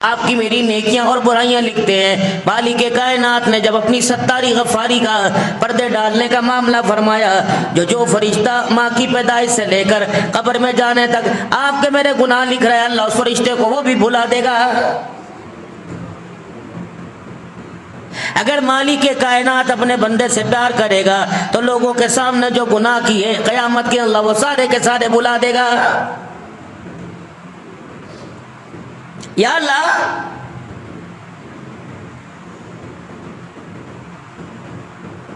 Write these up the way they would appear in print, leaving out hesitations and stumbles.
آپ کی میری نیکیاں اور برائیاں لکھتے ہیں۔ مالک کائنات نے جب اپنی ستاری غفاری کا پردے ڈالنے کا معاملہ فرمایا، جو فرشتہ ماں کی پیدائش سے لے کر قبر میں جانے تک آپ کے میرے گناہ لکھ رہے ہیں، اللہ اس فرشتے کو وہ بھی بھلا دے گا۔ اگر مالک کائنات اپنے بندے سے پیار کرے گا تو لوگوں کے سامنے جو گناہ کیے قیامت کے اللہ وہ سارے کے سارے بھلا دے گا۔ یا اللہ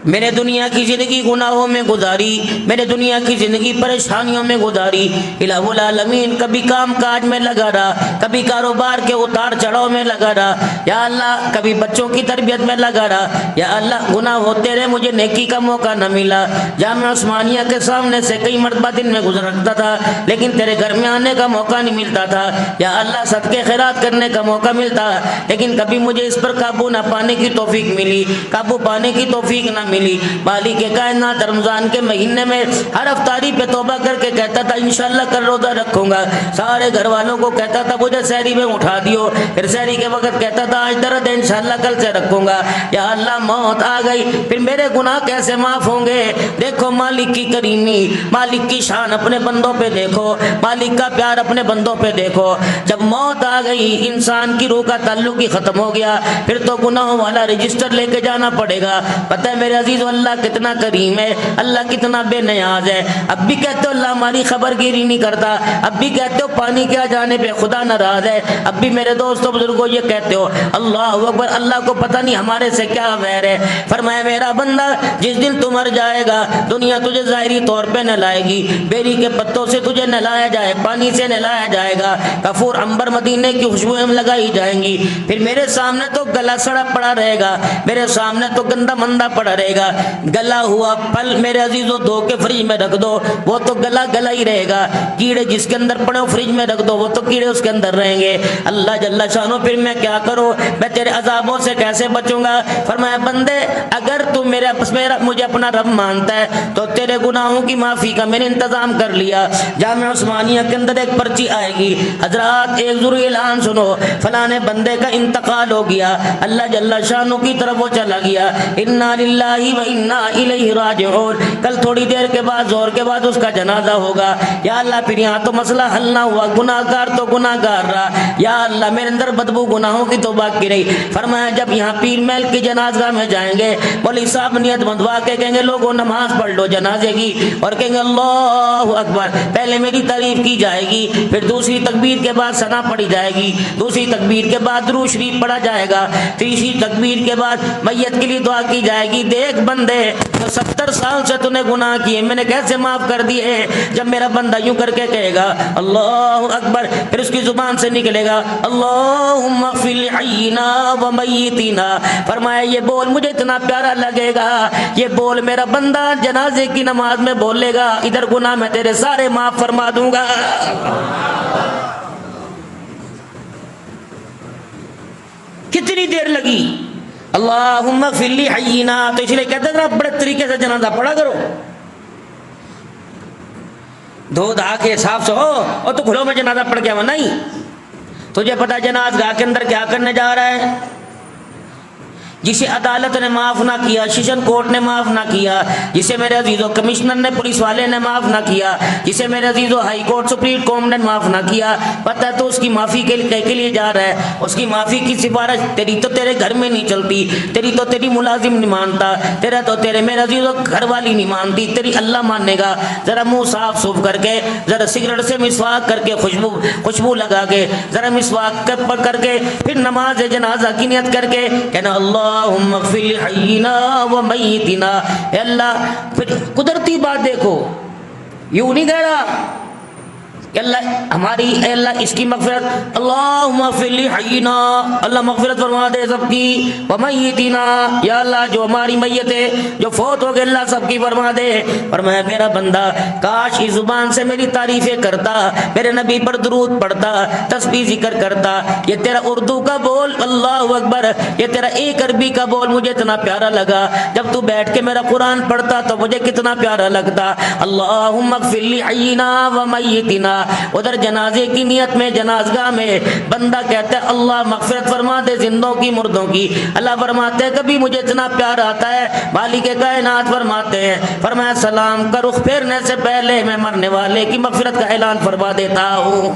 میں نے دنیا کی زندگی گناہوں میں گزاری، میں نے دنیا کی زندگی پریشانیوں میں گزاری، الہ العالمین کبھی کام کاج میں لگا رہا، کبھی کاروبار کے اتار چڑھاؤ میں لگا رہا، یا اللہ کبھی بچوں کی تربیت میں لگا رہا، یا اللہ گناہ ہوتے رہے مجھے نیکی کا موقع نہ ملا۔ جامعہ عثمانیہ کے سامنے سے کئی مرتبہ دن میں گزر رکھتا تھا لیکن تیرے گھر میں آنے کا موقع نہیں ملتا تھا، یا اللہ صدقے خیرات کرنے کا موقع ملتا لیکن کبھی مجھے اس پر قابو نہ پانے کی توفیق ملی، قابو پانے کی توفیق نہ ملی۔ مالک کائنات رمضان کے مہینے میں ہر افطاری پہ توبہ کر کے کہتا تھا انشاءاللہ کل روزہ رکھوں گا، سارے گھر والوں کو کہتا تھا مجھے سحری میں اٹھا دیو، پھر سحری کے وقت کہتا تھا آج درد ہے انشاءاللہ کل سے رکھوں گا۔ یا اللہ موت آ گئی، پھر میرے گناہ کیسے معاف ہوں گے؟ دیکھو مالک کی کریمی، مالک کی شان اپنے بندوں پہ دیکھو، مالک کا پیار اپنے بندوں پہ دیکھو۔ جب موت آ گئی انسان کی روح کا تعلق ہی ختم ہو گیا، پھر تو گناہوں والا رجسٹر لے کے جانا پڑے گا۔ پتہ ہے میرے عزیز اللہ کتنا کریم ہے، اللہ کتنا بے نیاز ہے۔ اب بھی کہتے ہو اللہ ہماری خبر گیری نہیں کرتا، اب بھی کہتے ہو پانی کیا جانے پہ خدا ناراض ہے، اب بھی میرے دوستوں بزرگوں یہ کہتے ہو اللہ اکبر، اللہ کو پتہ نہیں ہمارے سے کیا ویر ہے۔ فرمایا میرا بندہ جس دن تو مر جائے گا دنیا تجھے ظاہری طور پہ نہلائے گی، بیری کے پتوں سے تجھے نہلایا جائے، پانی سے نہلایا جائے گا، کفور عنبر مدینے کی خوشبوئیں لگائی جائیں گی، پھر میرے سامنے تو گلا سڑا پڑا رہے گا، میرے سامنے تو گندا مندہ پڑا رہے گا۔ گلا ہوا پھل میرے عزیزوں دھو کے فریج میں رکھ دو، وہ تو گلا گلا ہی رہے گا، کیڑے جس کے اندر پڑے فریج میں رکھ دو وہ تو کیڑے اس کے اندر رہیں گے۔ اللہ جل شانو پھر میں کیا کروں، میں تیرے عذابوں سے کیسے بچوں گا؟ فرمایا بندے اگر تو میرا مجھے اپنا رب مانتا ہے تو تیرے گناہوں کی معافی کا میں نے انتظام کر لیا۔ جامعہ عثمانیہ کے اندر ایک پرچی آئے گی، حضرات ایک ضروری اعلان سنو، فلانے بندے کا انتقال ہو گیا، اللہ جل شانو کی طرف وہ چلا گیا، انا للہ و انا الیہ راجعون، کل تھوڑی دیر کے بعد زور کے بعد اس کا جنازہ ہوگا۔ یا اللہ پھر یہاں تو مسئلہ حل نہ ہوا، گناہگار تو گناہگار رہا، یا اللہ میرے اندر بدبو گناہوں کی تو باقی رہی۔ فرمایا جب یہاں پیر محل کی جنازگاہ میں جائیں گے مولوی صاحب نیت بندوا کے کہیں گے لوگوں نماز پڑھ لو جنازے کی، اور کہیں گے اللہ اکبر، پہلے میری تعریف کی جائے گی، پھر دوسری تکبیر کے بعد ثنا پڑھی جائے گی، دوسری تکبیر کے بعد درود شریف پڑھا جائے گا، تیسری تکبیر کے بعد میت کے لیے دعا کی جائے گی۔ دیکھ بندے تو 70 سال سے تو نے گناہ کیے میں نے کیسے معاف کر دیے؟ جب میرا بندہ یوں کر کے کہے گا اللہ اکبر، پھر اس کی زبان سے نکلے گا اللہم اغفر لحینا و میتینا، فرمایا یہ بول مجھے اتنا پیارا لگے گا، یہ بول میرا بندہ جنازے کی نماز میں بولے گا، ادھر گناہ میں تیرے سارے معاف فرما دوں گا۔ کتنی دیر لگی؟ اللہم اغفر لحینا، تو اس لیے کہتے ہیں بڑے طریقے سے جنازہ پڑھا کرو، دھو دھا کے صاف سے ہو اور تو گھروں میں جنازہ پڑھ کے آوا نہیں، تجھے پتا جنازگاہ کے اندر کیا کرنے جا رہا ہے؟ جسے عدالت نے معاف نہ کیا، سیشن کورٹ نے معاف نہ کیا، جسے میرے عزیزوں کمشنر نے پولیس والے نے معاف نہ کیا، جسے میرے عزیزوں ہائی کورٹ سپریم کورٹ نے معاف نہ کیا، پتہ ہے تو اس کی معافی کے لیے جا رہا ہے، اس کی معافی کی سفارش تیری تو تیرے گھر میں نہیں چلتی، تیری تو تیری ملازم نہیں مانتا، تیرا تو تیرے میرے عزیزوں گھر والی نہیں مانتی، تیری اللہ ماننے گا۔ ذرا منہ صاف صوف کر کے، ذرا سگریٹ سے مسواک کر کے خوشبو لگا کے، ذرا مسواک کر کے پھر نماز جنازہ کی نیت کر کے کہنا اللہم اغفر لحینا و میتنا۔ اے اللہ پھر قدرتی بات دیکھو، یوں نہیں کہہ رہا کہ اللہ ہماری، اے اللہ اس کی مغفرت، اللہم اغفر لحینا، اللہ مغفرت فرما دے سب کی، و میتنا، یا اللہ جو ہماری میت ہے جو فوت ہو گئے اللہ سب کی فرما دے۔ فرمایا میرا بندہ کاش اس زبان سے میری تعریفیں کرتا، میرے نبی پر درود پڑھتا، تسبیح ذکر کرتا، یہ تیرا اردو کا بول اللہ اکبر، یہ تیرا ایک عربی کا بول مجھے اتنا پیارا لگا، جب تو بیٹھ کے میرا قرآن پڑھتا تو مجھے کتنا پیارا لگتا۔ اللہم اغفر لحینا و میتنا، ادھر جنازے کی نیت میں جنازگاہ میں بندہ کہتا ہے اللہ مغفرت فرما دے زندوں کی مردوں کی. اللہ فرماتے ہیں کبھی مجھے اتنا پیار آتا ہے مالک کائنات فرماتے ہیں فرمایا سلام کا رخ پھیرنے سے پہلے میں مرنے والے کی مغفرت کا اعلان فرما دیتا ہوں.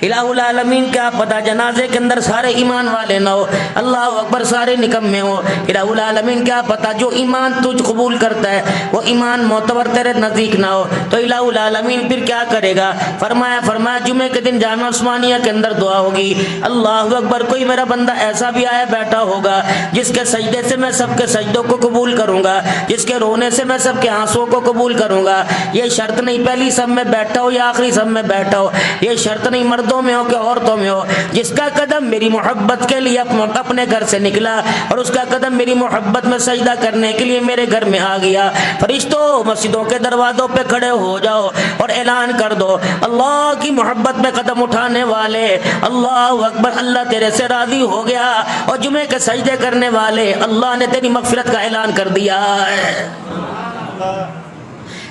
الہ العالمین کیا پتہ جنازے کے اندر سارے ایمان والے نہ ہو, اللہ اکبر, سارے نکمے ہو. الہ العالمین کیا پتہ جو ایمان تجھ قبول کرتا ہے وہ ایمان معتبر تیرے نزدیک نہ ہو تو الہ العالمین پھر کیا کرے گا. فرمایا جمعے کے دن جامعہ عثمانیہ کے اندر دعا ہوگی. اللہ اکبر, کوئی میرا بندہ ایسا بھی آیا بیٹھا ہوگا جس کے سجدے سے میں سب کے سجدوں کو قبول کروں گا, جس کے رونے سے میں سب کے آنسوں کو قبول کروں گا. یہ شرط نہیں پہلی سب میں بیٹھا ہو یا آخری سب میں بیٹھا ہو, یہ شرط نہیں مردوں میں ہو کہ عورتوں میں ہو. جس کا قدم میری محبت کے لیے اپنے گھر سے نکلا اور اس کا قدم میری محبت میں سجدہ کرنے کے لیے میرے گھر میں آ گیا, فرشتوں مسجدوں کے دروازوں پہ کھڑے ہو جاؤ اور اعلان کر دو اللہ کی محبت میں قدم اٹھانے والے اللہ اکبر, اللہ تیرے سے راضی ہو گیا. اور جمعے کے سجدے کرنے والے اللہ نے تیری مغفرت کا اعلان کر دیا ہے.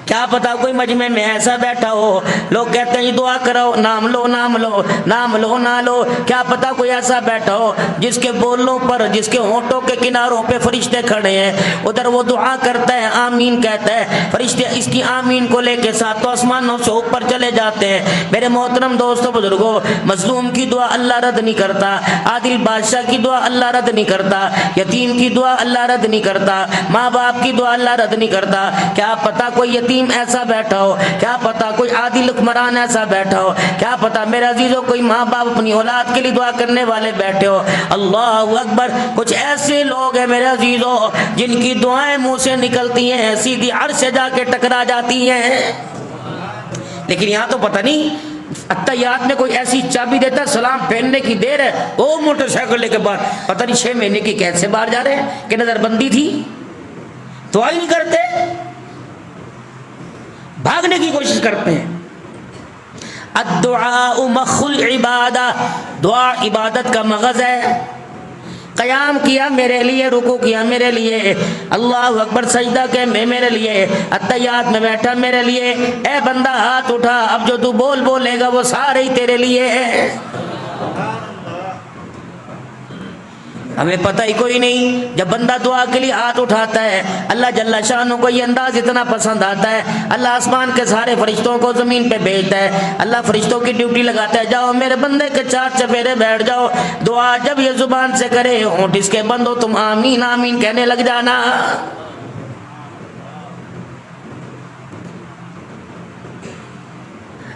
کیا پتا کوئی مجمع میں ایسا بیٹھا ہو لوگ کہتے ہیں دعا کرو نام لو نام لو نام لو نہ لو, کیا پتا کوئی ایسا بیٹھا ہو جس کے بولوں پر جس کے ہونٹوں کے کناروں پہ فرشتے کھڑے ہیں, ادھر وہ دعا کرتا ہے آمین کہتا ہے, فرشتے اس کی آمین کو لے کے ساتوں آسمانوں سے اوپر چلے جاتے ہیں. میرے محترم دوستوں بزرگوں, مظلوم کی دعا اللہ رد نہیں کرتا, عادل بادشاہ کی دعا اللہ رد نہیں کرتا, یتیم کی دعا اللہ رد نہیں کرتا, ماں باپ کی دعا اللہ رد نہیں کرتا. کیا پتا کوئی یتیم ایسا بیٹھا ہو, کیا پتا کوئی عادل حکمران ایسا بیٹھا ہو, کیا پتا میرے عزیزوں کوئی ماں باپ اپنی اولاد کے لیے دعا کرنے والے بیٹھے ہو. اللہ اکبر, کچھ ایسے لوگ ہیں میرے عزیزوں جن کی دعائیں منہ سے نکلتی ہیں سیدھی عرش سے جا کے ٹکرا جاتی ہیں. لیکن یہاں تو پتہ نہیں اتحیات میں کوئی ایسی چابی دیتا سلام پھیرنے کی دیر ہے, وہ موٹر سائیکل لے کے باہر پتہ نہیں 6 مہینے کی قید سے باہر جا رہے ہیں کہ نظر بندی تھی, دعا ہی نہیں کرتے, بھاگنے کی کوشش کرتے ہیں. الدعاء مخ العبادہ, دعا عبادت کا مغز ہے. قیام کیا میرے لیے, رکوع کیا میرے لیے, اللہ اکبر سجدہ کہ میں میرے لیے, اتحیات میں بیٹھا میرے لیے. اے بندہ ہاتھ اٹھا, اب جو تو بولے گا وہ سارے ہی تیرے لیے ہے. ہمیں پتہ ہی کوئی نہیں, جب بندہ دعا کے لیے ہاتھ اٹھاتا ہے اللہ جل شانہ کو یہ انداز اتنا پسند آتا ہے, اللہ آسمان کے سارے فرشتوں کو زمین پہ بھیجتا ہے, اللہ فرشتوں کی ڈیوٹی لگاتا ہے جاؤ میرے بندے کے 4 چفیرے بیٹھ جاؤ, دعا جب یہ زبان سے کرے ہونٹ اس کے بندو تم آمین آمین کہنے لگ جانا.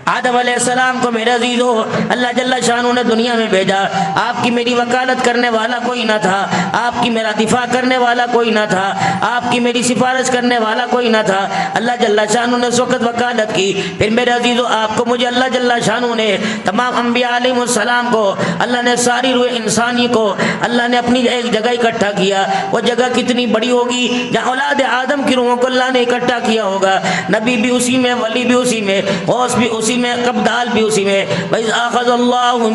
آدم علیہ السلام کو میرے عزیزو اللہ جل شانہ نے دنیا میں بھیجا, آپ کی میری وکالت کرنے والا کوئی نہ تھا, آپ کی میرا دفاع کرنے والا کوئی نہ تھا, آپ کی میری سفارش کرنے والا کوئی نہ تھا. اللہ جل شانہ نے اس وقت وکالت کی, پھر میرے عزیزو آپ کو مجھے اللہ جل شانہ نے تمام انبیاء علیہ السلام کو, اللہ نے ساری روح انسانی کو اللہ نے اپنی ایک جگہ اکٹھا کیا. وہ جگہ کتنی بڑی ہوگی جہاں اولاد آدم کی روحوں کو اللہ نے اکٹھا کیا ہوگا, نبی بھی اسی میں, ولی بھی اسی میں, غوث بھی اسی میں, قبدال بھی اسی میں. وَإِذْ أَخَذَ اللَّهُ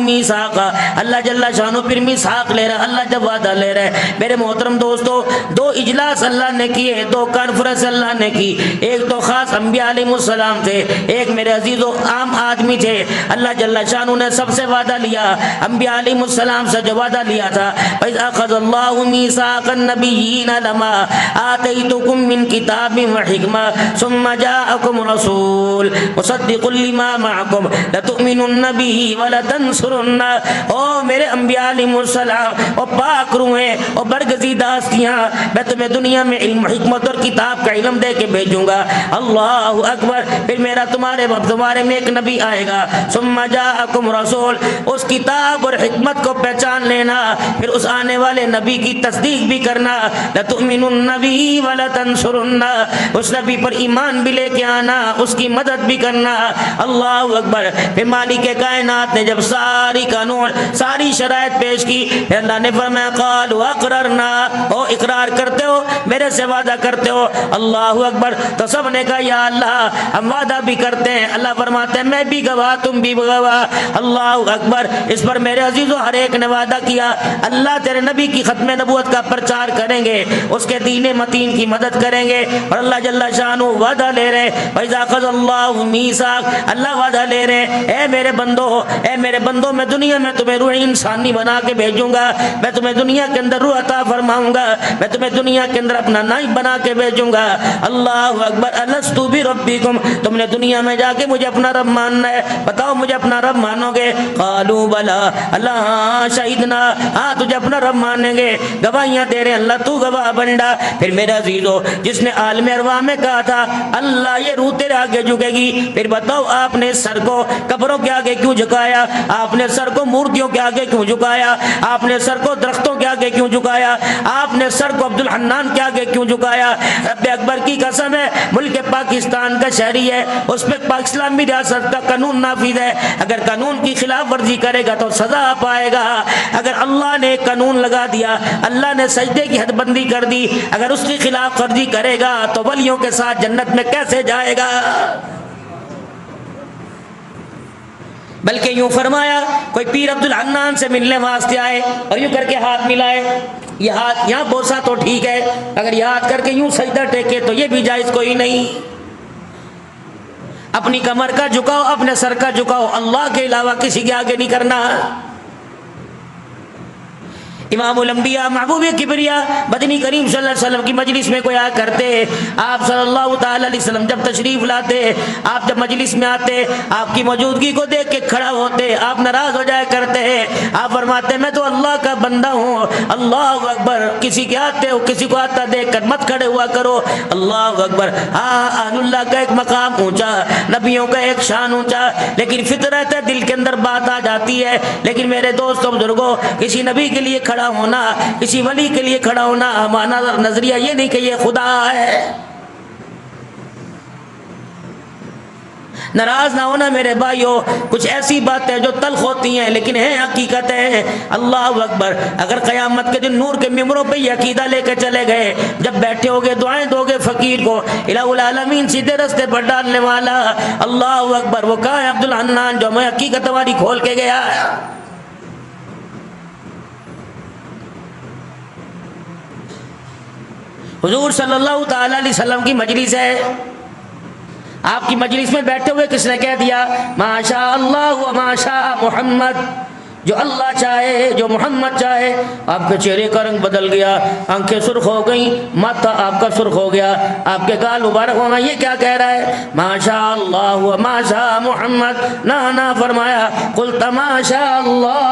مِيثَاقَ, اللہ جل شانہ پھر میثاق لے رہا, اللہ جب وعدہ لے رہا ہے. میرے محترم دوستو 2 اجلاس اللہ نے کیے, 2 کانفرنس اللہ نے کی, ایک تو خاص انبیاء علیہ السلام تھے, ایک میرے عزیزو عام آدمی تھے. اللہ جل شانہ نے سب سے وعدہ لیا, انبیاء علیہ السلام سے جو وعدہ لیا تھا وَإِذْ أَخَذَ اللَّهُ مِيثَاقَ النَّبِيِّينَ لَمَا آتَيْتُكُم مِّن كِتَابٍ وَحِكْمَةٍ ثُمَّ جَاءَكُمْ رَسُولٌ مُصَدِّقٌ لِّمَا مَعَكُمْ لَتُؤْمِنُنَّ بِهِ وَلَتَنصُرُنَّهُ. او میرے انبیاء علیہ السلام اور پاک روحیں اور برگزیدہ ہستیاں, میں تمہیں دنیا میں علم حکمت اور کتاب کا علم دے کے بھیجوں گا. اللہ اکبر, پھر میرا تمہارے میں ایک نبی آئے گا. ثم جاءکم رسول, اس کتاب اور حکمت کو پہچان لینا, پھر اس آنے والے نبی کی تصدیق بھی کرنا. لَتُؤْمِنُنَّ بِهِ وَلَتَنصُرُنَّهُ, اس نبی پر ایمان بھی لے کے آنا, اس کی مدد بھی کرنا. اللہ اکبر. پھر مالک کائنات نے جب ساری قانون ساری شرائط پیش کی, پھر اللہ نے فرمایا قالوا اقررنا, او اقرار کرتے ہو, میرے سے وعدہ کرتے ہو. اللہ اکبر. تو سب نے کہا یا اللہ ہم وعدہ بھی کرتے ہیں. اللہ فرماتے ہیں میں بھی گواہ تم بھی گواہ. اللہ اکبر. اس پر میرے عزیزو ہر ایک نے وعدہ کیا اللہ تیرے نبی کی ختم نبوت کا پرچار کریں گے, اس کے دین متین کی مدد کریں گے. اور اللہ جل شانہ وعدہ لے رہے وَإِذَا أَخَذَ اللَّهُ مِيثَاقَ, اللہ وعدہ لے رہے اے میرے بندو میں دنیا میں تمہیں روح انسانی بنا کے بھیجوں گا, میں تمہیں دنیا کے اندر روح عطا فرماؤں گا, میں تمہیں دنیا کے اندر اپنا نائب بنا کے بھیجوں گا. اللہ اکبر. الستُ بربکم, تم نے دنیا میں جا کے مجھے اپنا رب ماننا ہے, بتاؤ مجھے اپنا رب مانو گے؟ قالوا بلا, اللہ ہاں شہیدنا, ہاں تجھے اپنا رب مانیں گے, گواہیاں دے رہے اللہ تو گواہ بنڈا. پھر میرے عزیزو جس نے عالم ارواح میں کہا تھا اللہ یہ روح تیرے آگے جھکے گی, پھر بتاؤ آپ نے سر کو قبروں کے آگے کیوں جھکایا, آپ نے سر کو مورتیوں کے آگے کیوں جھکایا, آپ نے سر کو درختوں کے آگے کیوں جھکایا, آپ نے سر کو عبد الحنان کے آگے کیوں جھکایا؟ رب اکبر کی قسم ہے ملک پاکستان کا شہری ہے, اس پہ اسلامی ریاست کا قانون نافذ ہے, اگر قانون کی خلاف ورزی کرے گا تو سزا پائے گا. اگر اللہ نے قانون لگا دیا, اللہ نے سجدے کی حد بندی کر دی, اگر اس کی خلاف ورزی کرے گا تو ولیوں کے ساتھ جنت میں کیسے جائے گا؟ بلکہ یوں فرمایا کوئی پیر عبد الحنان سے ملنے واسطے آئے اور یوں کر کے ہاتھ ملائے, یہ ہاتھ یہاں بوسا تو ٹھیک ہے, اگر یہ ہاتھ کر کے یوں سجدہ ٹیکے تو یہ بھی جائز کوئی نہیں. اپنی کمر کا جھکاؤ, اپنے سر کا جھکاؤ, اللہ کے علاوہ کسی کے آگے نہیں کرنا. امام الانبیاء محبوب کبریا مدنی کریم صلی اللہ علیہ وسلم کی مجلس میں کوئی آیا کرتے, آپ صلی اللہ تعالی علیہ وسلم جب تشریف لاتے, آپ جب مجلس میں آتے, آپ کی موجودگی کو دیکھ کے کھڑا ہوتے, آپ ناراض ہو جایا کرتے ہیں. آپ فرماتے میں تو اللہ کا بندہ ہوں. اللہ اکبر. کسی کے آتے ہو کسی کو آتا دیکھ کر مت کھڑے ہوا کرو. اللہ اکبر. ہاں اہل اللہ کا ایک مقام اونچا, نبیوں کا ایک شان اونچا, لیکن فطرت ہے دل کے اندر بات آ جاتی ہے. لیکن میرے دوستوں بزرگوں, کسی نبی کے لیے کھڑا ہونا, کسی ولی کے لیے کھڑا ہونا, ہمارا نظریہ یہ نہیں کہ یہ خدا ہے. ناراض نہ ہونا میرے بھائیو, کچھ ایسی باتیں جو تلخ ہوتی ہیں لیکن ہیں حقیقت ہے. اللہ اکبر. اگر قیامت کے دن نور کے ممبروں پہ یہ عقیدہ لے کے چلے گئے, جب بیٹھے ہوگے دعائیں دو گے فقیر کو, الہ العالمین سیدھے رستے پر ڈالنے والا, اللہ اکبر, وہ کہاں ہے عبد الحنان جو ہمیں حقیقت ہماری کھول کے گیا؟ حضور صلی اللہ تعالی علیہ وسلم کی مجلس ہے, آپ کی مجلس میں بیٹھے ہوئے کس نے کہہ دیا ما شاء اللہ و ما شاء محمد, جو اللہ چاہے جو محمد چاہے. آپ کے چہرے کا رنگ بدل گیا, آنکھیں سرخ ہو گئیں, ماتھا آپ کا سرخ ہو گیا, آپ کے گال مبارک ہو گئے. یہ کیا کہہ رہا ہے؟ ما شاء اللہ و ما شاء محمد. نہ فرمایا قلت ما شاء اللہ.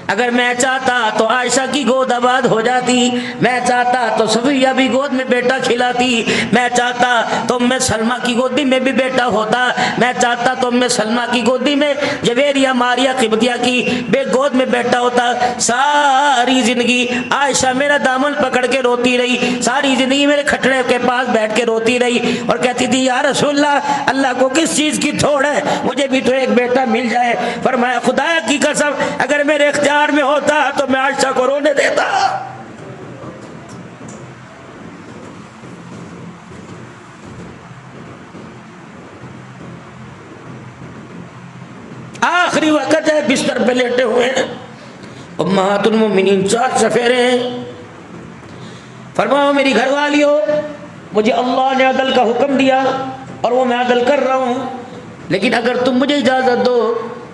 اگر میں چاہتا تو عائشہ کی گود آباد ہو جاتی, میں چاہتا تو صفیہ بھی گود میں بیٹا کھلاتی, میں چاہتا تو ام سلمہ کی گودی میں بھی بیٹا ہوتا, میں چاہتا تو ام سلمہ کی گودی میں جویریہ ماریہ قبطیہ کی بے گود میں بیٹا ہوتا. ساری زندگی عائشہ میرا دامن پکڑ کے روتی رہی, ساری زندگی میرے کھٹڑے کے پاس بیٹھ کے روتی رہی اور کہتی تھی یا رسول اللہ, اللہ کو کس چیز کی تھوڑ ہے, مجھے بھی تو ایک بیٹا مل جائے. فرمایا خدا کی قسم اگر میرے اختیار میں ہوتا تو میں عائشہ کو رونے دیتا. آخری وقت ہے, بستر پہ لیٹے ہوئے ہیں, امہات المومنین 4 چفیرے ہیں. فرماؤ میری گھر والیو, مجھے اللہ نے عدل کا حکم دیا اور وہ میں عدل کر رہا ہوں, لیکن اگر تم مجھے اجازت دو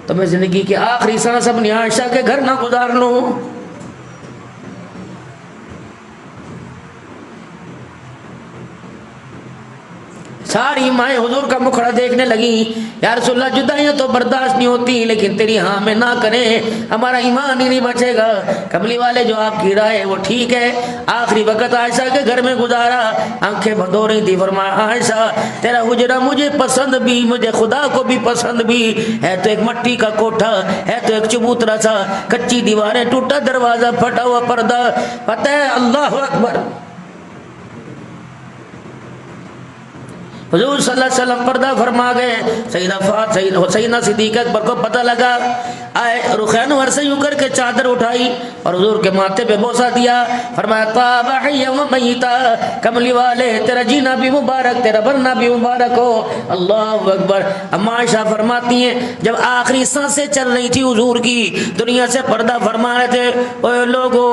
تو میں زندگی کی آخری سانس اپنی عائشہ کے گھر نہ گزار لوں. ساری مائیں حضور کا مکھڑا دیکھنے لگی, یا رسول اللہ جدائیاں تو برداشت نہیں ہوتی لیکن تیری ہاں میں نہ کریں ہمارا ایمان ہی نہیں بچے گا. کملی والے جو آپ کی رائے وہ ٹھیک ہے. آخری وقت عائشہ کے گھر میں گزارا, آنکھیں بھدو رہی تھی. فرمایا عائشہ تیرا حجرہ مجھے پسند بھی, مجھے خدا کو بھی پسند بھی ہے. تو ایک مٹی کا کوٹھا ہے, تو ایک چبوترا سا, کچی دیواریں, ٹوٹا دروازہ, پھٹا ہوا پردہ. پتہ ہے اللہ اکبر, حضور صلی اللہ علیہ وسلم پردہ فرما گئے. سیدنا صدیق اکبر کو پتہ لگا، آئے رخ انور سے یوں کر کے چادر اٹھائی اور حضور کے ماتھے پہ بوسہ دیا. فرمایا طاب حیا و میتا، کملی والے تیرا جینا بھی مبارک، تیرا مرنا بھی مبارک ہو. اللہ اکبر. اما عائشہ فرماتی ہیں جب آخری سانسیں چل رہی تھی حضور کی، دنیا سے پردہ فرما رہے تھے، اوے لوگو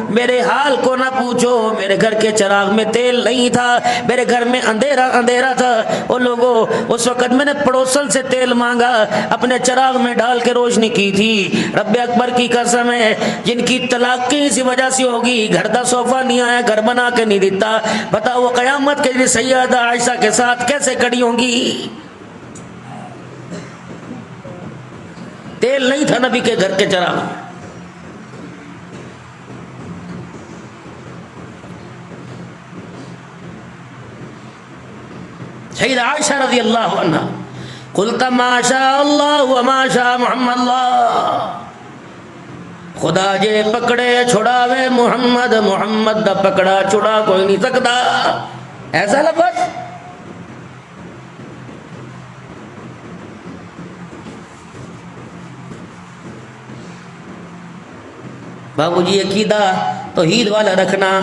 میرے حال کو نہ پوچھو، میرے گھر کے چراغ میں تیل نہیں تھا، میرے گھر میں اندھیرا اندھیرا تھا. او لوگو اس وقت میں نے پڑوسن سے تیل مانگا، اپنے چراغ میں ڈال کے روشنی کی تھی. رب اکبر کی قسم ہے جن کی طلاق کی اسی وجہ سے ہوگی، گھر دا صوفہ نہیں آیا، گھر بنا کے نہیں دیتا. بتاؤ وہ قیامت کے لیے سیدہ عائشہ کے ساتھ کیسے کھڑی ہوں گی؟ تیل نہیں تھا نبی کے گھر کے چراغ. سیدہ عائشہ رضی اللہ عنہ قلت ما شاء اللہ وما شاء محمد اللہ، خدا جے پکڑے چھڑاوے محمد، محمد دا پکڑا چھڑا کوئی نہیں سکتا. ایسا لفظ بابو جی عقیدہ توحید والا رکھنا.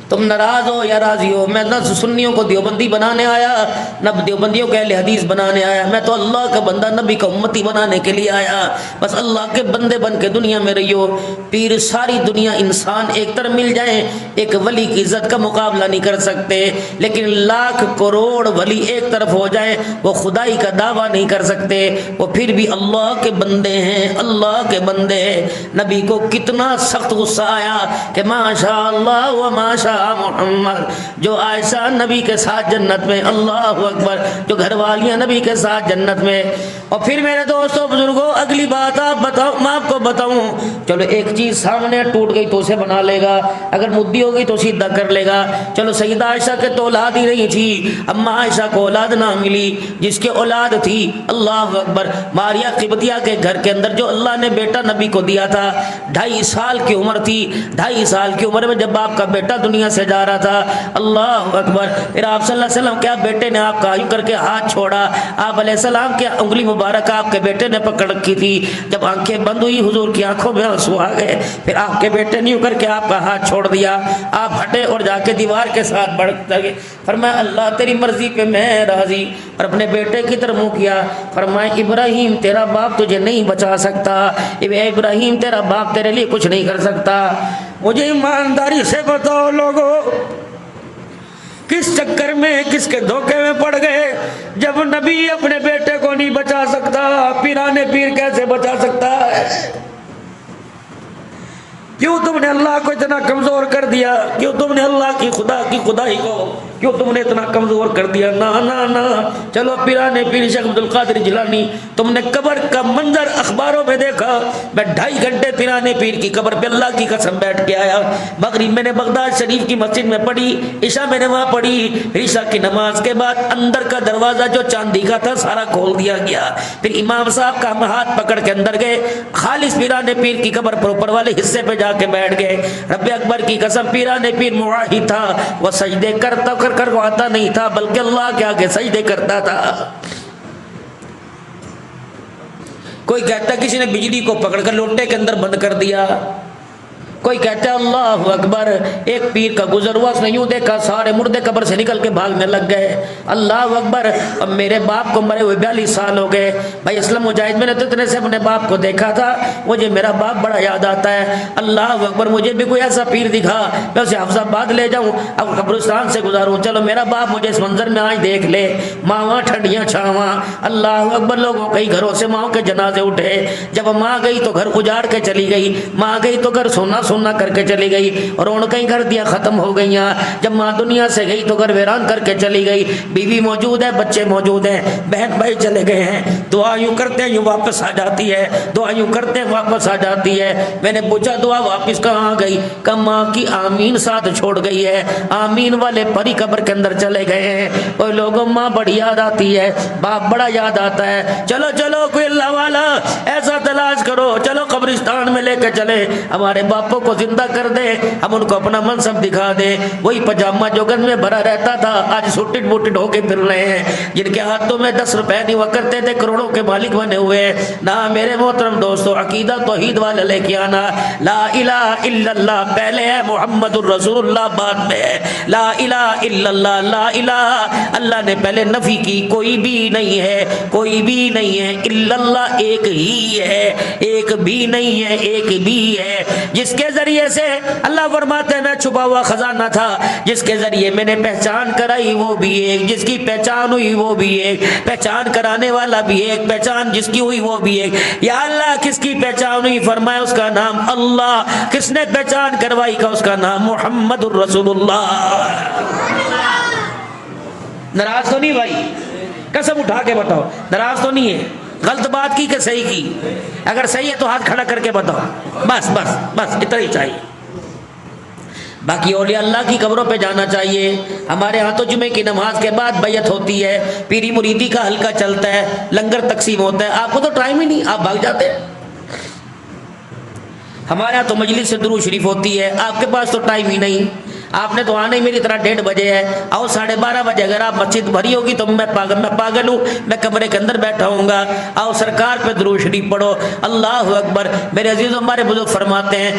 تم ناراض ہو یا راضی ہو، میں نہ سنیوں کو دیوبندی بنانے آیا، نہ دیوبندیوں کے اہل حدیث بنانے آیا. میں تو اللہ کا بندہ، نبی کا امتی بنانے کے لیے آیا. بس اللہ کے بندے بن کے دنیا میں رہیو. پیر ساری دنیا انسان ایک طرف مل جائیں، ایک ولی کی عزت کا مقابلہ نہیں کر سکتے، لیکن لاکھ کروڑ ولی ایک طرف ہو جائیں وہ خدائی کا دعویٰ نہیں کر سکتے. وہ پھر بھی اللہ کے بندے ہیں، اللہ کے بندے ہیں. نبی کو کتنا سخت غصہ آیا کہ ماشاء اللہ و ماشاء محمد. جو عائشہ نبی کے ساتھ جنت میں، اللہ اکبر، جو گھر والیاں نبی کے ساتھ جنت میں. اور پھر میرے دوستوں بزرگوں اگلی بات آپ بتاؤ، میں آپ کو بتاؤں. چلو ایک چیز سامنے ٹوٹ گئی تو اسے بنا لے گا، اگر مدی ہو گئی تو سیدھا کر لے گا. چلو سیدہ عائشہ کے تو اولاد ہی نہیں تھی، اما عائشہ کو اولاد نہ ملی. جس کے اولاد تھی، اللہ اکبر، ماریا قبطیہ کے گھر کے اندر جو اللہ نے بیٹا نبی کو دیا تھا، 2.5 سال کی عمر تھی. 2.5 سال کی عمر میں جب آپ کا بیٹا دنیا سے جا رہا تھا، اللہ اکبر، پھر آپ صلی اللہ علیہ وسلم کیا بیٹے نے آپ کا یوں کر کے ہاتھ چھوڑا. آپ علیہ السلام کی انگلی مبارک آپ کے بیٹے نے پکڑ رکھی تھی. جب آنکھیں بند ہوئی حضور کی آنکھوں میں آنسو آ گئے. پھر آپ کے بیٹے نے یوں کر کے آپ کا ہاتھ چھوڑ دیا. آپ ہٹے اور جا کے دیوار کے ساتھ بڑک گئے. فرمایا اللہ تیری مرضی پہ میں راضی. اور اپنے بیٹے کی طرف منہ کیا. فرمایا ابراہیم تیرا باپ تجھے نہیں بچا سکتا، ابراہیم تیرا باپ تیرے لیے کچھ نہیں کر سکتا. مجھے ایمانداری سے بتاؤ لوگو کس چکر میں، کس کے دھوکے میں پڑ گئے؟ جب نبی اپنے بیٹے کو نہیں بچا سکتا، پیرانے پیر کیسے بچا سکتا ہے؟ کیوں تم نے اللہ کو اتنا کمزور کر دیا؟ کیوں تم نے اللہ کی خدا کی خدائی کو کیوں تم نے اتنا کمزور کر دیا؟ نہ نہ نہ. چلو پیرانے پیر شیخ عبد القادر جیلانی، تم نے قبر کا منظر اخباروں میں دیکھا. میں 2.5 گھنٹے پیرانے پیر کی قبر پہ اللہ کی قسم بیٹھ کے آیا. مغرب میں نے بغداد شریف کی مسجد میں پڑھی، عشاء میں نے وہاں پڑھی. عشاء کی نماز کے بعد اندر کا دروازہ جو چاندی کا تھا سارا کھول دیا گیا. پھر امام صاحب کا ہم ہاتھ پکڑ کے اندر گئے، خالص پیرانے پیر کی قبر پر اوپر والے حصے پہ جا کے بیٹھ گئے. رب اکبر کی قسم پیرانے پیر موحد تھا، وہ سجدے کرتا کر وہ آتا نہیں تھا بلکہ اللہ کے آگے سجدے کرتا تھا. کوئی کہتا کسی نے بجلی کو پکڑ کر لوٹے کے اندر بند کر دیا. کوئی کہتا ہے اللہ اکبر، ایک پیر کا گزر ہوا، اس نے یوں دیکھا سارے مردے قبر سے نکل کے بھاگنے لگ گئے. اللہ اکبر. اب میرے باپ کو مرے ہوئے 42 سال ہو گئے. بھائی اسلام مجاہد، میں نے تو اتنے سے اپنے باپ کو دیکھا تھا، مجھے میرا باپ بڑا یاد آتا ہے. اللہ اکبر. مجھے بھی کوئی ایسا پیر دکھا میں اسے حفظ آباد لے جاؤں، اب قبرستان سے گزاروں. چلو میرا باپ مجھے اس منظر میں آج دیکھ لے، ماواں ٹھنڈیاں چھاواں. اللہ اکبر. لوگوں کئی گھروں سے ماں کے جنازے اٹھے. جب ماں گئی تو گھر اجاڑ کے چلی گئی، ماں گئی تو گھر سونا سننا کر کے چلی گئی، رونقیں گھر دیا ختم ہو گئی. جب ماں دنیا سے گئی تو گھر ویران کر کے چلی گئی. بیوی موجود ہے، بچے موجود ہیں، بہن بھائی چلے گئے ہیں. دعا یوں کرتے ہیں یوں واپس آ جاتی ہے، دعا یوں کرتے ہیں واپس آ جاتی ہے. میں نے پوچھا دعا واپس کہاں گئی؟ کہ ماں کی آمین ساتھ چھوڑ گئی ہے. آمین والے پری قبر کے اندر چلے گئے ہیں. کوئی لوگوں ماں بڑی یاد آتی ہے، باپ بڑا یاد آتا ہے. چلو چلو کوئی اللہ والا ایسا تلاش کرو، چلو قبرستان میں لے کے چلے. ہمارے باپوں کو زندہ کر دے, ہم ان کو اپنا منصب دکھا دے. وہی پجامہ جو گن میں بھرا رہتا تھا آج سوٹڈ بوٹڈ ہو کے پھر رہے ہیں, جن کے ہاتھوں میں 10 روپے نہیں ہوا کرتے تھے کروڑوں کے مالک بنے ہوئے. نہ میرے محترم دوستو, عقیدہ توحید والا لے کے آنا. لا الہ الا اللہ پہلے ہے, محمد الرسول اللہ بعد میں ہے. لا الہ الا اللہ, لا الہ اللہ نے پہلے نفی کی, کوئی بھی نہیں ہے, کوئی بھی نہیں ہے. الا اللہ ایک ہی ہے, ایک بھی نہیں ہے, ایک بھی ہے. جس کے ذریعے سے اللہ فرماتے ہیں میں چھپا ہوا خزانہ تھا, جس کے ذریعے میں نے پہچان کرائی وہ بھی ایک, جس کی پہچان ہوئی وہ بھی ایک, پہچان کرانے والا بھی ایک, پہچان جس کی ہوئی وہ بھی ایک. یا اللہ کس کی پہچان ہوئی, فرمایا اس کا نام اللہ. کس نے پہچان کروائی کا, اس کا نام محمد الرسول اللہ. ناراض تو نہیں بھائی, قسم اٹھا کے بتاؤ ناراض تو نہیں ہے؟ غلط بات کی کہ صحیح کی؟ اگر صحیح ہے تو ہاتھ کھڑا کر کے بتاؤ. بس بس بس اتنا ہی چاہیے. باقی اولیاء اللہ کی قبروں پہ جانا چاہیے. ہمارے ہاں تو جمعے کی نماز کے بعد بیعت ہوتی ہے, پیری مریدی کا حلقہ چلتا ہے, لنگر تقسیم ہوتا ہے. آپ کو تو ٹائم ہی نہیں, آپ بھاگ جاتے. ہمارے ہاں تو مجلس سے درود شریف ہوتی ہے, آپ کے پاس تو ٹائم ہی نہیں. آپ نے تو آنا ہی میری طرح 1:30 بجے ہے. آؤ 12:30 بجے. اگر آپ مسجد بھری ہوگی تو میں پاگل ہوں, میں کمرے کے اندر بیٹھا ہوں گا. آؤ سرکار پہ درود شریف پڑھو. اللہ اکبر. میرے عزیزوں ہمارے بزرگ فرماتے ہیں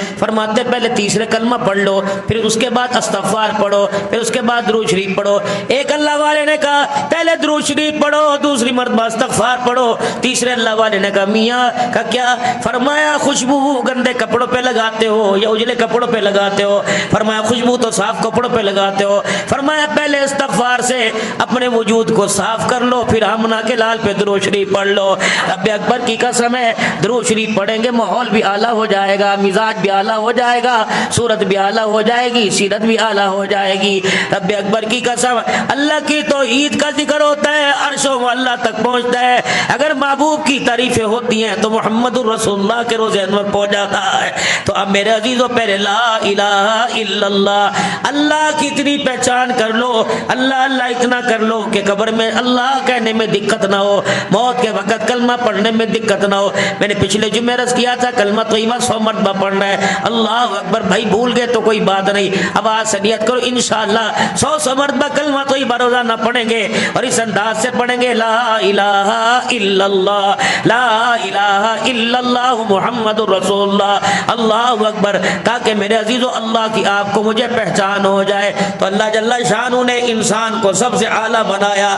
پہلے تیسرے کلمہ پڑھ لو, پھر اس کے بعد استغفار پڑھو, پھر اس کے بعد درود شریف پڑھو. ایک اللہ والے نے کہا پہلے درود شریف پڑھو, دوسری مرتبہ استغفار پڑھو. تیسرے اللہ والے نے کہا میاں کا کیا؟ فرمایا خوشبو گندے کپڑوں پہ لگاتے ہو یا اجلے کپڑوں پہ لگاتے ہو؟ فرمایا خوشبو تو صاف کپڑوں پہ لگاتے ہو. فرمایا پہلے استغفار سے اپنے وجود کو صاف کر لو, پھر آمنہ کے لال پہ درود شریف پڑھ لو. رب اکبر کی قسم ہے درود شریف پڑھیں گے ماحول بھی اعلیٰ ہو جائے گا, مزاج بھی اعلیٰ ہو جائے گا, صورت بھی اعلیٰ ہو جائے گی, سیرت بھی اعلیٰ ہو جائے گی. رب اکبر کی قسم اللہ کی توحید کا ذکر ہوتا ہے, عرشوں میں اللہ تک پہنچتا ہے. اگر محبوب کی تعریفیں ہوتی ہیں تو محمد الرسول اللہ کے روزے انور پہنچ جاتا ہے. تو اب میرے عزیزوں پہلے لا الہ الا اللہ, اللہ کی اتنی پہچان کر لو, اللہ اللہ اتنا کر لو کہ قبر میں اللہ کہنے میں دقت نہ ہو, موت کے وقت کلمہ پڑھنے میں دقت نہ ہو. میں نے پچھلے جمعے عرض کیا تھا کلمہ طیبہ 100 مرتبہ پڑھنا ہے. اللہ اکبر. بھائی بھول گئے تو کوئی بات نہیں, اب آج سے نیت کرو انشاءاللہ 100 مرتبہ کلمہ طیبہ روزانہ پڑھیں گے, اور اس انداز سے پڑھیں گے لا الہ الا اللہ, لا الہ الا اللہ محمد الرسول اللہ. اللہ اکبر. تاکہ میرے عزیزو اللہ کی آپ کو مجھے پہچان ہو جائے. تو اللہ جل شانہ نے انسان کو سب سے اعلیٰ بنایا,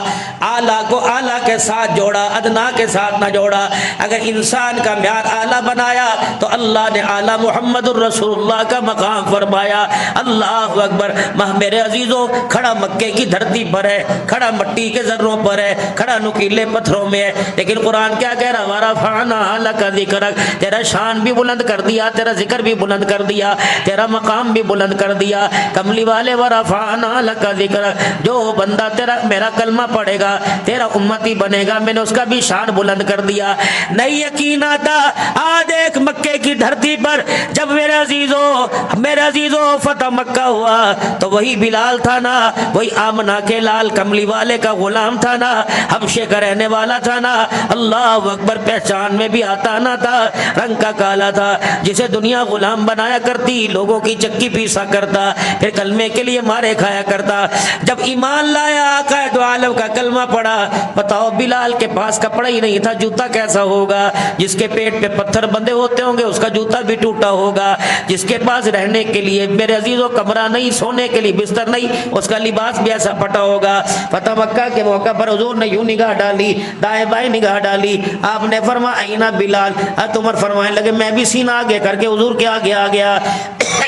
اعلیٰ کو اعلیٰ کے ساتھ جوڑا, ادنا کے ساتھ نہ جوڑا. اگر انسان کا معیار اعلیٰ بنایا تو اللہ نے اعلیٰ محمد الرسول اللہ کا مقام فرمایا. اللہ اکبر. میرے عزیزوں کھڑا مکے کی دھرتی پر ہے, کھڑا مٹی کے ذروں پر ہے, کھڑا نکیلے پتھروں میں ہے, لیکن قرآن کیا کہہ رہا؟ وَرَفَعْنَا لَكَ ذِكْرَكَ. تیرا شان بھی بلند کر دیا, تیرا ذکر بھی بلند کر دیا, تیرا مقام بھی بلند کر دیا. کملی والے وَرَفَعْنَا لَكَ ذِكْرَكَ, جو بندہ تیرا میرا کلمہ پڑھے گا, تیرا امتی بنے گا, میں نے اس کا بھی شان بلند کر دیا. نہیں یقین آتا آج ایک مکے کی دھرتی پر جب میرے عزیزوں فتح مکہ ہوا تو وہی بلال تھا نا, وہی آمنہ کے لال کملی والے کا غلام تھا نا, حبشے کا رہنے والا تھا نا. اللہ اکبر. پہچان میں بھی آتا نہ تھا, رنگ کا کالا تھا, جسے دنیا غلام بنایا کرتی, لوگوں کی چکی پیسا کرتا, پھر کلمے کے لیے مارے کھایا کرتا. جب ایمان لایا آقا دو عالم کا کلمہ پڑھا, بتاؤ بلال کے پاس کپڑا ہی نہیں تھا, جوتا کیسا ہوگا؟ جس کے پیٹ پہ پتھر بندے ہوتے ہوں گے اس کا جوتا بھی ٹوٹا ہوگا. جس کے پاس رہنے کے لیے میرے عزیزوں کمرہ نہیں, سونے کے لیے بستر نہیں, اس کا لباس بھی ایسا پھٹا ہوگا. فتح مکہ کے موقع پر حضور نے یوں نگاہ ڈالی, دائیں بائیں نگاہ ڈالی. آپ نے فرمایا اینا بلال. عمر فرمانے لگے میں بھی سینہ آگے کر کے حضور کے آگے آ گیا.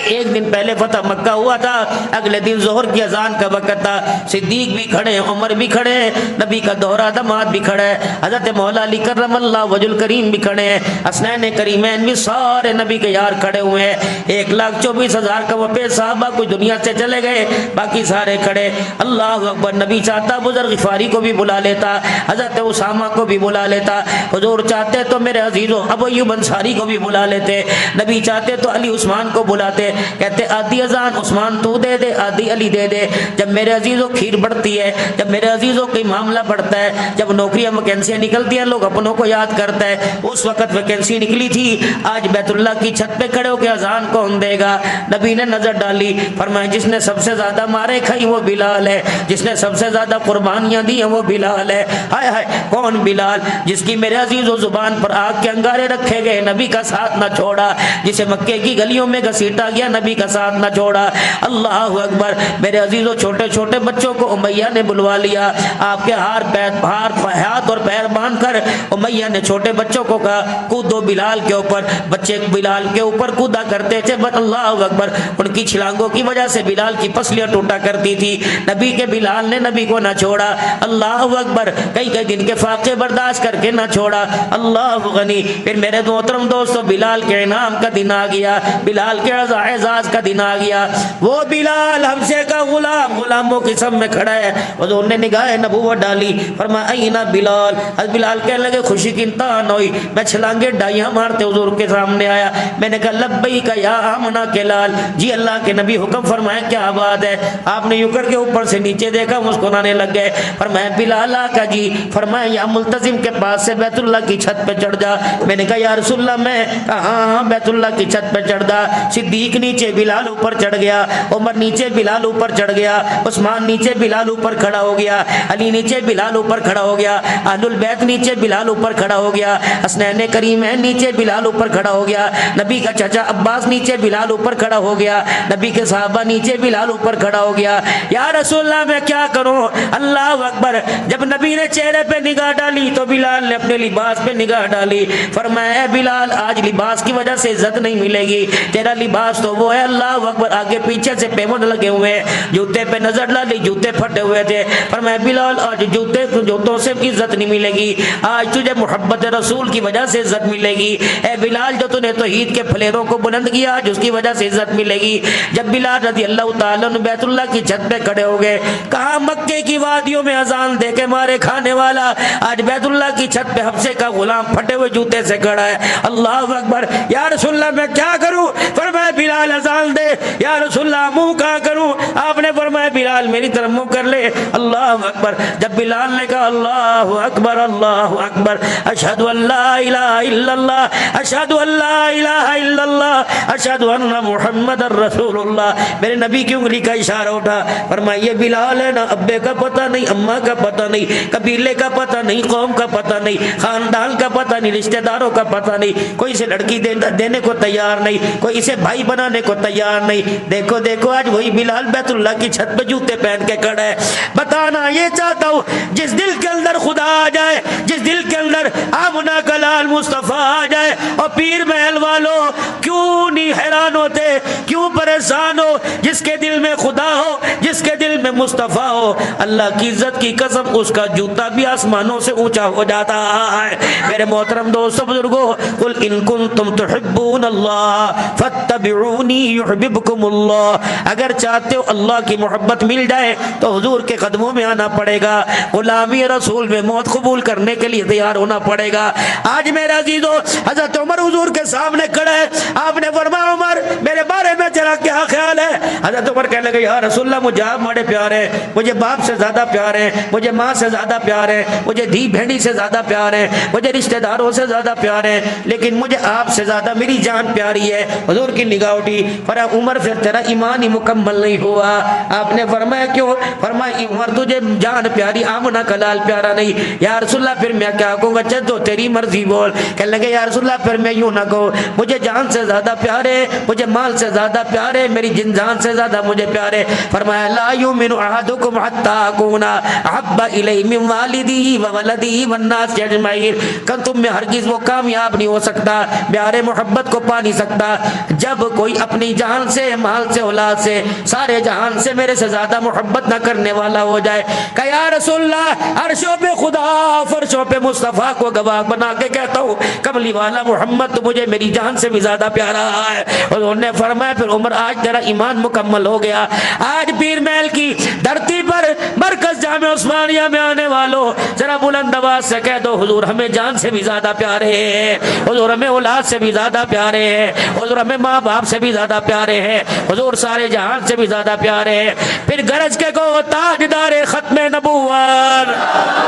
ایک دن پہلے فتح مکہ ہوا تھا, اگلے دن ظہر کی اذان کا وقت تھا. صدیق بھی کھڑے, عمر بھی کھڑے, نبی کا دوہرا داماد بھی کھڑا ہے, حضرت مولا علی کرم اللہ وجہ الکریم بھی کھڑے ہیں, حسنین کریمین بھی سارے نبی کے یار کھڑے ہوئے ہیں. 1,24,000 کا وفے صحابہ کچھ دنیا سے چلے گئے, باقی سارے کھڑے. اللہ اکبر. نبی چاہتا بزرگ غفاری کو بھی بلا لیتا, حضرت اسامہ کو بھی بلا لیتا, حضور چاہتے تو میرے عزیزوں ابو ایوب انصاری کو بھی بلا لیتے, نبی چاہتے تو علی عثمان کو بلاتے, کہتے آدھی اذان عثمان تو دے دے, آدھی علی دے دے. جب میرے عزیزوں کھیر بڑھتی ہے, جب میرے عزیزوں کوئی معاملہ بڑھتا ہے, جب نوکریاں ویکینسیاں نکلتی ہیں, لوگ اپنوں کو یاد کرتا ہے. اس وقت ویکینسی نکلی تھی, آج بیت اللہ کی چھت پہ کھڑے ہو کے اذان کون دے گا؟ نبی نے نظر ڈالی, فرمایا جس نے سب سے زیادہ مارے کھائی وہ بلال ہے, جس نے سب سے زیادہ قربانیاں دی ہیں وہ بلال ہے. ہائے ہائے, کون بلال؟ جس کی میرے عزیزوں زبان پر آگ کے انگارے رکھے گئے, نبی کا ساتھ نہ چھوڑا. جسے مکے کی گلیوں میں گھسیٹا گیا, نبی کا ساتھ نہ چھوڑا. اللہ اکبر. میرے عزیزوں چھوٹے چھوٹے بچوں کو امیہ نے بلوا لیا, آپ کے ہاتھ اور پیر باندھ کر امیہ نے چھوٹے بچوں کو کہا کودو بلال کے اوپر. بچے بلال کے اوپر کودا کرتے تھے, بس اللہ اکبر, ان کی چھلانگوں کی وجہ سے بلال کی پسلیاں ٹوٹا کرتی تھی. نبی کے بلال نے نبی کو نہ چھوڑا. اللہ اکبر. کئی کئی دن کے فاقے برداشت کر کے نہ چھوڑا. اللہ غنی. پھر میرے محترم دوستو, بلال کے انعام کا دن آ گیا, بلال کے اعزاز کا دن آ گیا. وہ بلال حبشے کا غلام غلاموں کی سب میں کھڑا ہے. حضور نے نگاہ نبوت ڈالی, فرمایا اینا بلال. حضرت بلال کہنے لگے خوشی کی انتہا نہ ہوئی, میں چھلانگے ڈائیاں مارتے حضور کے سامنے آیا. میں نے کہا لبیک یا آمنہ کے لال. جی اللہ کے نبی حکم فرمائے, کیا بات ہے؟ آپ نے یوں کر کے اوپر سے نیچے دیکھا, مسکرانے لگ گئے. فرمایا بلال آقا جی. فرمایا یا ملتزم کے پاس سے بیت اللہ کی چھت پہ چڑھ جا. میں نے کہا یا رسول اللہ میں, ہاں بیت اللہ کی چھت پہ چڑھ جا. صدیق نیچے, بلال اوپر چڑھ گیا. عمر نیچے, بلال اوپر چڑھ گیا. عثمان نیچے, بلال اوپر کھڑا ہو گیا. علی نیچے, بلال اوپر کھڑا ہو گیا. اہل البیت نیچے, بلال اوپر کھڑا ہو گیا. حسنین کریمین نیچے, بلال اوپر کھڑا ہو گیا. نبی کا چچا عباس نیچے, بلال اوپر کھڑا ہو گیا. نبی کے صحابہ نیچے, بلال اوپر کھڑا ہو گیا. یا رسول اللہ میں کیا کروں؟ اللہ اکبر. جب نبی نے چہرے پہ نگاہ ڈالی تو بلال نے اپنے لباس پہ نگاہ ڈالی. فرمایا اے بلال, آج لباس کی وجہ سے عزت نہیں ملے گی. تیرا لباس تو وہ ہے, اللہ اکبر, آگے پیچھے سے پیمند لگے ہوئے, جوتے پہ نظر ڈالی, جوتے پھٹے ہوئے تھے. فرمایا بلال آج جوتوں سے عزت نہیں ملے گی, آج تجھے محبت رسول کی وجہ سے عزت ملے گی. اے بلال, جو تو نے توحید کے پھلیروں کو بلند کیا, آج اس کی وجہ سے عزت ملے گی. جب بلال رضی اللہ تعالیٰ عنہ بیت اللہ کی چھت پہ کھڑے ہو گئے, کہا مکے کی وادیوں میں اذان دے کے مارے کھانے والا آج بیت اللہ کی چھت پہ حبشے کا غلام پھٹے ہوئے جوتے سے کھڑا ہے. اللہ اکبر. یا رسول اللہ میں کیا کروں؟ فرمایا بلال اذان دے. یا رسول اللہ منہ کہاں کروں؟ آپ نے فرمایا بلال میری طرف منہ کر لے. اللہ اکبر. جب بلال نے کہا اللہ اکبر, اللہ اکبر, اشہد ان لا الہ الا اللہ, اشہد ان لا الہ الا اللہ, اشہد ان محمد رسول اللہ, میرے نبی کی انگلی کا اشارہ اٹھا. فرمایا یہ بلال ہے نا, ابے کا پتہ نہیں, اماں کا پتہ نہیں, قبیلے کا پتہ نہیں, قوم کا پتہ نہیں, خاندان کا پتہ نہیں, رشتہ داروں کا پتہ نہیں, کوئی اسے لڑکی دینے کو تیار نہیں, کوئی اسے بھائی بنانے کو تیار نہیں. دیکھو دیکھو آج وہی بلال بیت اللہ کی چھت پہ جوتے پہن کے کھڑا ہے. بتانا یہ چاہتا ہوں, جس دل کے اندر خدا آ جائے, جس دل کے اندر آمنہ کا لال مصطفیٰ آ جائے, اور پیر محل والوں کیوں نہیں حیران ہوتے, کیوں پریشان ہو؟ جس کے دل میں خدا ہو, جس کے دل میں مصطفیٰ ہو, اللہ کی عزت کی قسم اس کا جوتا بھی آسمانوں سے اونچا ہو جاتا ہے. میرے محترم دوستو بزرگوں, قل ان کنتم تحبون اللہ فاتبعونی یحببکم اللہ. اگر چاہتے ہو اللہ کی محبت مل جائے تو حضور کے قدموں میں آنا پڑے گا, غلامی رسول میں موت قبول کرنے کے لیے تیار ہونا پڑے گا. آج میرے عزیزو حضرت عمر حضور کے سامنے کھڑے ہیں. آپ نے فرمایا عمر میرے بارے میں تیرا کیا خیال ہے؟ حضرت عمر کہنے لگے یا رسول اللہ مجھے آپ بڑے پیار ہیں, مجھے باپ سے زیادہ پیار ہے, مجھے ماں سے زیادہ پیار ہے, مجھے دھی بہنی سے زیادہ پیار ہے, مجھے رشتہ داروں سے زیادہ پیار ہے, لیکن مجھے آپ سے زیادہ میری جان پیاری ہے. حضور کی نگاہ اٹھی. فرمایا عمر پھر تیرا ایمان ہی مکمل نہیں ہوا. آپ نے فرمایا کیوں؟ فرمایا عمر تجھے جان پیاری, آمنہ کا لال پیارا نہیں. یا رسول اللہ پھر میں کیا کہوں گا؟ تو تیری مرضی بول. کہنے لگے یا رسول اللہ پھر میں یوں نہ کہوں, مجھے جان سے زیادہ پیار ہے, مجھے مال سے زیادہ پیار ہے, میری جان سے زیادہ مجھے پیار ہے. فرمایا لا یؤمن احدکم حتی اکون احب الی من والدی و ولدی والناس اجمعین. کہ تم میں ہرگز وہ کامیاب نہیں ہو سکتا, پیار محبت کو پا نہیں سکتا جب کوئی اپنی جان سے, مال سے, اولاد سے, سارے جہان سے میرے سے زیادہ محبت نہ کرنے والا ہو جائے. کہ یا رسول اللہ عرشوں پہ خدا, فرشوں پہ مصطفیٰ کو گواہ بنا کے کہتا ہوں, کملی والا محمد تو مجھے میری جان سے بھی زیادہ پیارا ہے. ہے۔ حضور نے فرمایا پھر عمر آج تیرا ایمان مکمل ہو گیا۔ آج پیر محل کی دھرتی پر مرکز جامع عثمانیہ میں آنے والوں ذرا بلند آواز سے کہہ دو حضور ہمیں جان سے بھی زیادہ پیارے ہیں، حضور ہمیں اولاد سے بھی زیادہ پیارے ہیں، حضور ہمیں ماں باپ سے بھی زیادہ پیارے ہیں، حضور سارے جہان سے بھی زیادہ پیارے ہیں۔ پھر گرج کے کو تاجدار ختم نبوت،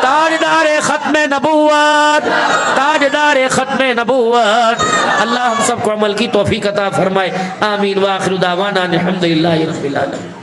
تاجدار ختم نبوت، تاجدار ختم نبوت۔ اللہ ہم سب کو عمل کی توفیق عطا فرمائے، آمین۔ وآخر دعوانا الحمدللہ رب العالمین۔